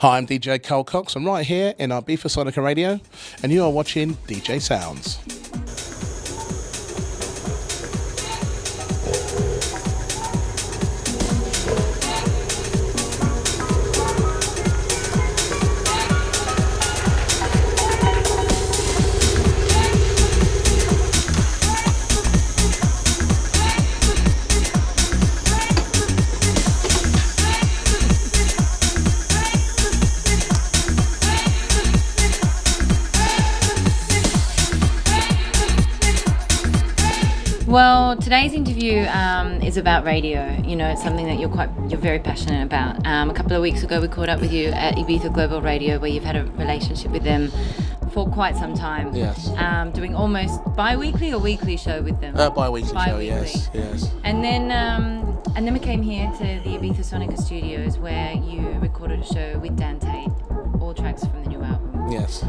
Hi, I'm DJ Cox. I'm right here in Ibiza Sonica Radio, and you are watching DJ Sounds. Well, today's interview is about radio. You know, it's something that you're very passionate about. A couple of weeks ago, we caught up with you at Ibiza Global Radio, where you've had a relationship with them for quite some time. Yes. Doing almost bi-weekly or weekly show with them. Bi-weekly show. Yes. And then we came here to the Ibiza Sonica studios, where you recorded a show with Dante, all tracks from the new album. Yes.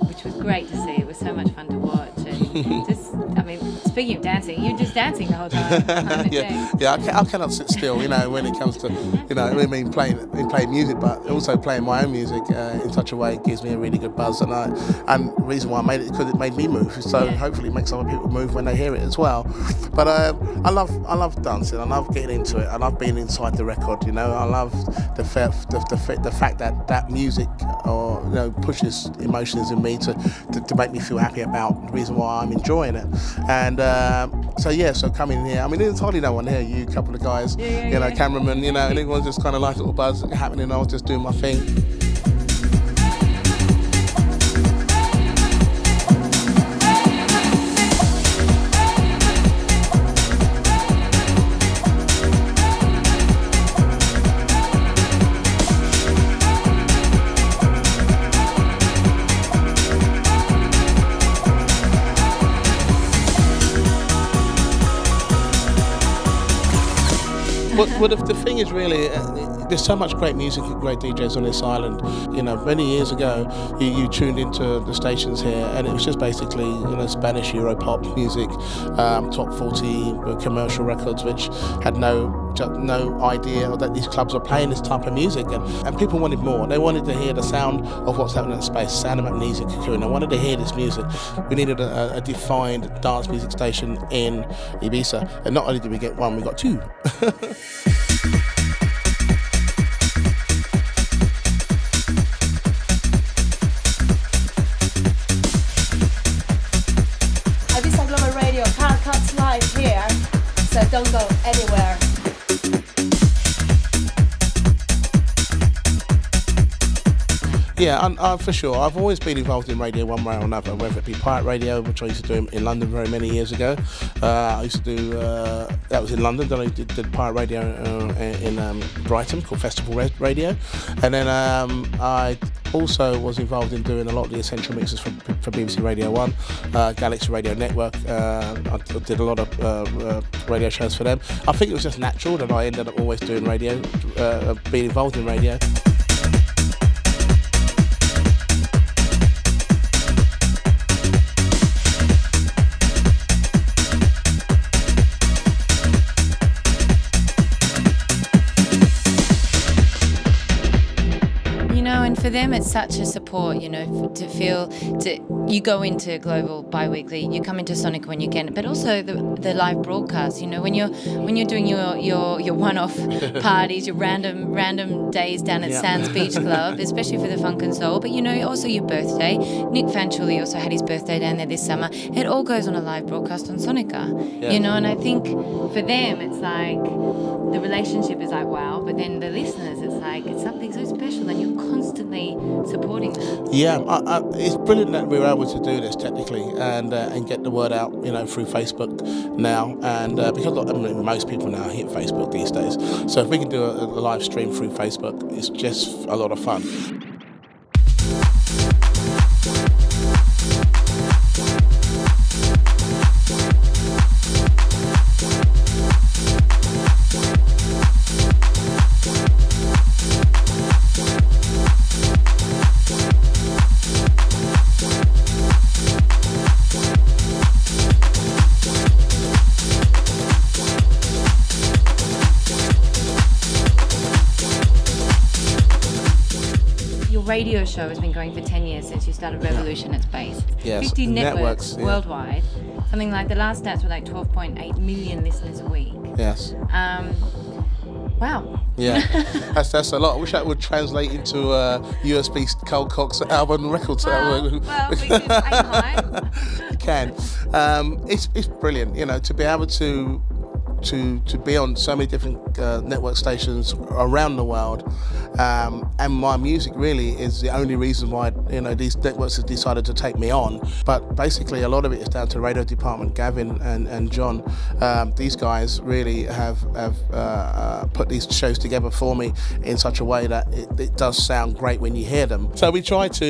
Which was great to see. It was so much fun to watch. And just, I mean, speaking of dancing, you're just dancing the whole time. I cannot sit still. You know, when it comes to, you know, I mean, playing music, but also playing my own music in such a way it gives me a really good buzz. And the reason why I made it is because it made me move. So hopefully it makes other people move when they hear it as well. But I love dancing. I love getting into it. I love being inside the record. You know, I love the fact that music, or you know, pushes emotions in me to make me feel happy about the reason why I'm enjoying it. And so coming here, I mean, there's hardly no one here, you couple of guys, you know, cameraman, you know, and everyone's just kind of like a little buzz happening. I was just doing my thing. Well, the thing is really, there's so much great music and great DJs on this island. You know, many years ago, you tuned into the stations here, and it was just basically, you know, Spanish Europop music, top 40 commercial records, which had no idea that these clubs were playing this type of music, and people wanted more. They wanted to hear the sound of what's happening in space, sound of magnesium cocoon. They wanted to hear this music. We needed a defined dance music station in Ibiza, and not only did we get one, we got two. Ibiza Global Radio, Cuts live here, so don't go anywhere. Yeah, for sure. I've always been involved in radio one way or another, whether it be pirate radio, which I used to do in London very many years ago. I used to do, that was in London, then I did pirate radio in Brighton, called Festival Radio. And then I also was involved in doing a lot of the essential mixes for BBC Radio 1, Galaxy Radio Network. I did a lot of radio shows for them. I think it was just natural that I ended up always doing radio, being involved in radio. And for them, it's such a support, you know, you go into Global bi-weekly, you come into Sonic when you can, but also the live broadcast. You know, when you're doing your one-off parties, your random days down at Sands Beach Club, especially for the funk and soul. But you know, also your birthday. Nick Fanciulli also had his birthday down there this summer. It all goes on a live broadcast on Sonica. You know, and I think for them, it's like the relationship is like wow, but then the listeners, it's like it's something so special, and you're constantly supporting them. Yeah, it's brilliant that we're able to do this technically and get the word out, you know, through Facebook now, and because most people now hit Facebook these days. So if we can do a live stream through Facebook, it's just a lot of fun. your radio show has been going for 10 years since you started Revolution at Space. Yes. 50 networks yeah. worldwide. Something like the last stats were like 12.8 million listeners a week. Yes. Wow. Yeah, that's a lot. I wish that would translate into USB Carl Cox album records. Well, we can aim high. You can. It's brilliant, you know, to be able to be on so many different network stations around the world, and my music really is the only reason why, you know, these networks have decided to take me on. But basically a lot of it is down to the radio department, Gavin and John. These guys really have put these shows together for me in such a way that it does sound great when you hear them. So we try to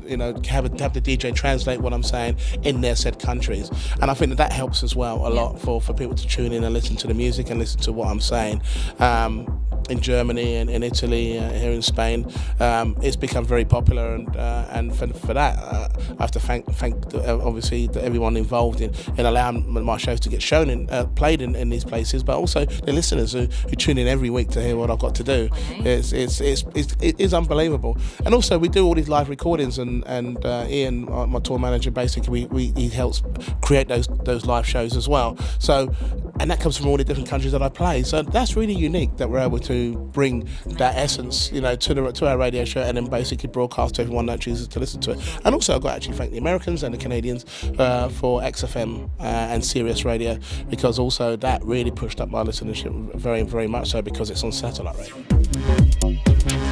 you know, have the DJ translate what I'm saying in their said countries, and I think that helps as well a lot for people to tune in and listen to the music and listen to what I'm saying. In Germany and in Italy, here in Spain, it's become very popular, and for that I have to thank obviously everyone involved in allowing my shows to get shown in played in these places, but also the listeners who tune in every week to hear what I've got to do. It is unbelievable. And also we do all these live recordings, and Ian, my tour manager, basically he helps create those live shows as well. So, and that comes from all the different countries that I play. So that's really unique that we're able to bring that essence, you know, to our radio show, and then basically broadcast to everyone that chooses to listen to it. And also I've got to actually thank the Americans and the Canadians for XFM and Sirius Radio, because also that really pushed up my listenership very, very much so, because it's on satellite radio.